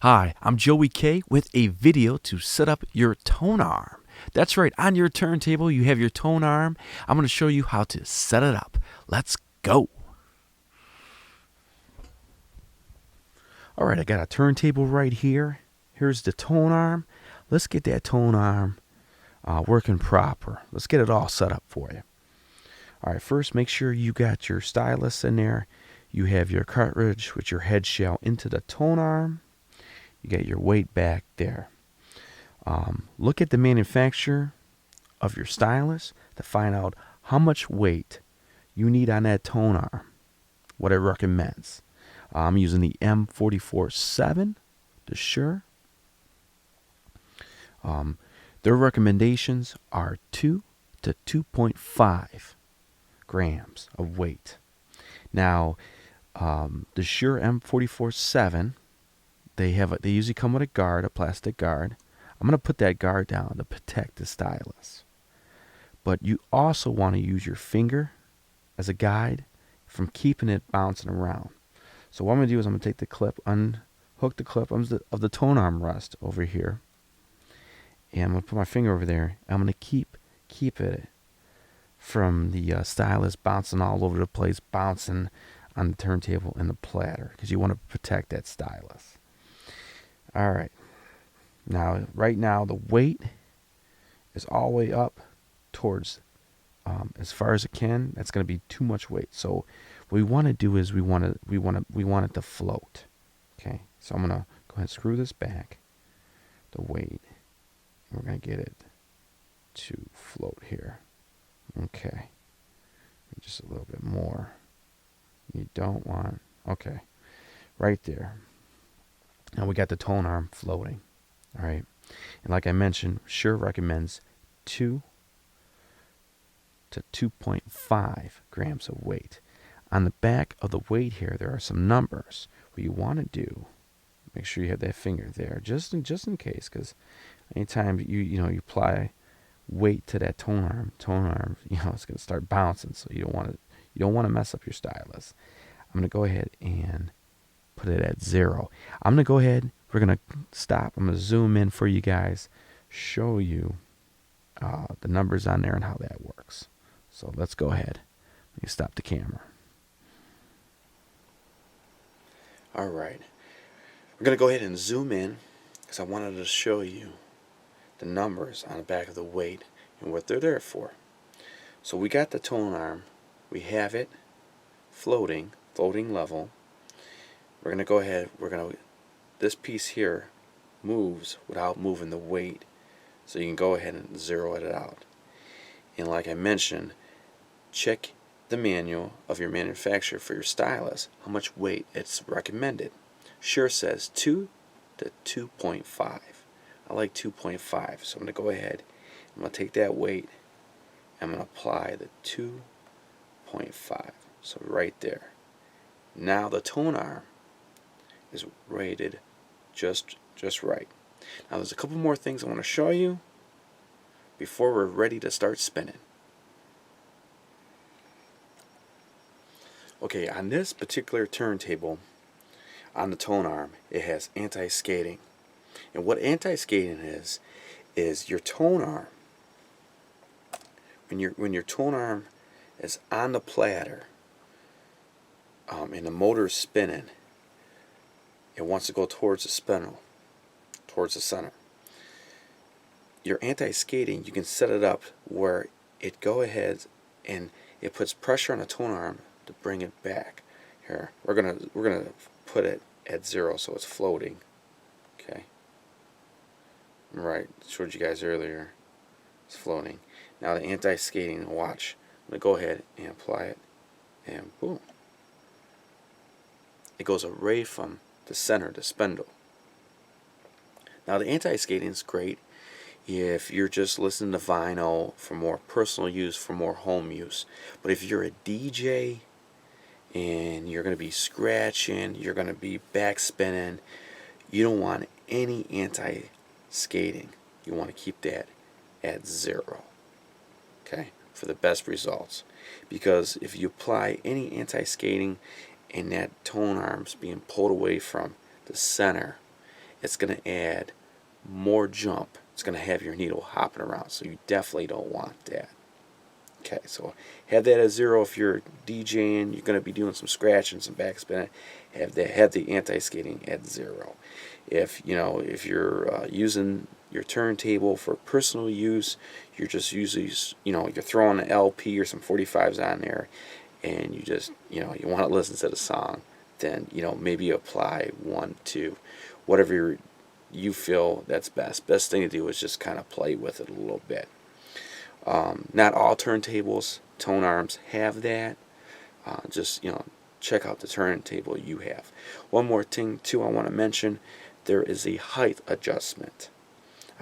Hi, I'm Joey K with a video to set up your tone arm. That's right, on your turntable you have your tone arm. I'm going to show you how to set it up. Let's go. Alright, I got a turntable right here. Here's the tone arm. Let's get that tone arm working proper. Let's get it all set up for you. Alright, first make sure you got your stylus in there. You have your cartridge with your head shell into the tone arm. You got your weight back there. Look at the manufacturer of your stylus to find out how much weight you need on that tone arm, what it recommends. I'm using the M44-7 to Shure. Their recommendations are 2 to 2.5 grams of weight. Now, the Shure M44-7, they usually come with a guard, a plastic guard. I'm going to put that guard down to protect the stylus. But you also want to use your finger as a guide from keeping it bouncing around. So what I'm going to do is I'm going to take the clip, unhook the clip of the tone arm rest over here. And I'm going to put my finger over there. I'm going to keep it from the stylus bouncing all over the place, bouncing on the turntable and the platter, because you want to protect that stylus. All right. Now, right now, the weight is all the way up towards as far as it can. That's going to be too much weight. So, what we want to do is we want it to float. Okay. So I'm going to go ahead and screw this back, the weight. We're going to get it to float here. Okay. Just a little bit more. You don't want. Okay. Right there. Now we got the tone arm floating. All right. And like I mentioned, Shure recommends 2 to 2.5 grams of weight. On the back of the weight here, there are some numbers. What you want to do, make sure you have that finger there, just in case, because anytime you apply weight to that tone arm, it's going to start bouncing. So you don't want to mess up your stylus. I'm going to go ahead and put it at 0. I'm going to go ahead. We're going to stop. I'm going to zoom in for you guys, show you the numbers on there and how that works. So let's go ahead. Let me stop the camera. All right. We're going to go ahead and zoom in because I wanted to show you the numbers on the back of the weight and what they're there for. So we got the tone arm. We have it floating level. We're going to go ahead. This piece here moves without moving the weight. So you can go ahead and zero it out. And like I mentioned, check the manual of your manufacturer for your stylus, how much weight it's recommended. Shure says 2 to 2.5. I like 2.5, so I'm going to go ahead. I'm going to take that weight. I'm going to apply the 2.5. So right there. Now the tone arm is rated just right. Now there's a couple more things I want to show you before we're ready to start spinning. Okay, on this particular turntable, on the tone arm, it has anti-skating. And what anti-skating is your tone arm. When your tone arm is on the platter, and the motor is spinning, it wants to go towards the spindle, towards the center. Your anti-skating, you can set it up where it go ahead and it puts pressure on the tone arm to bring it back. Here, we're gonna put it at 0 so it's floating. Okay. Right, showed you guys earlier. It's floating. Now the anti-skating, watch. I'm gonna go ahead and apply it, and boom. It goes away from the center, the spindle. Now the anti-skating is great if you're just listening to vinyl for more personal use, for more home use. But if you're a DJ and you're going to be scratching, you're going to be backspinning, you don't want any anti-skating. You want to keep that at 0, okay, for the best results. Because if you apply any anti-skating and that tone arm's being pulled away from the center, it's going to add more jump. It's going to have your needle hopping around, so you definitely don't want that. Okay, so have that at 0 if you're DJing. You're going to be doing some scratching, some backspinning. Have the anti-skating at 0. If you're using your turntable for personal use, you're just usually you're throwing an LP or some 45s on there, and you just you want to listen to the song, then maybe apply 1, 2, whatever you feel that's best. Best thing to do is just kind of play with it a little bit. Not all turntables, tone arms have that. Just check out the turntable you have. One more thing too I want to mention: there is a height adjustment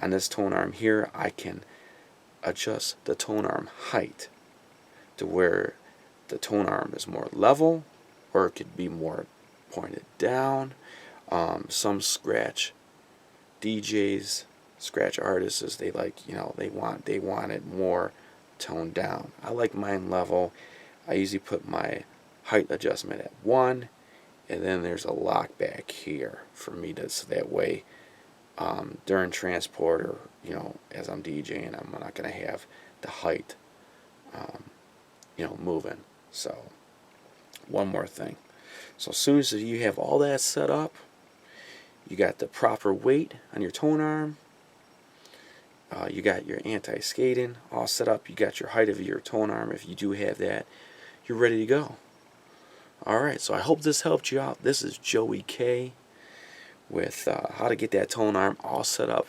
on this tone arm here. I can adjust the tone arm height to where the tone arm is more level, or it could be more pointed down. Some scratch DJs, scratch artists, they like they want it more toned down. I like mine level. I usually put my height adjustment at 1, and then there's a lock back here for me to, so that way during transport, or as I'm DJing, I'm not going to have the height moving. So one more thing. So as soon as you have all that set up, you got the proper weight on your tone arm, you got your anti-skating all set up, you got your height of your tone arm if you do have that, you're ready to go. Alright, so I hope this helped you out. This is Joey K with how to get that tone arm all set up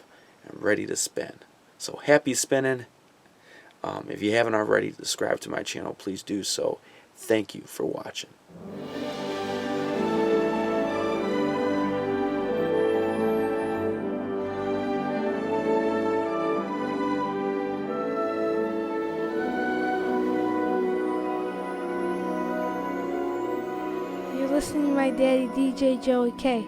and ready to spin. So happy spinning. If you haven't already, subscribe to my channel, please do so. Thank you for watching. You're listening to my daddy, DJ Joey K.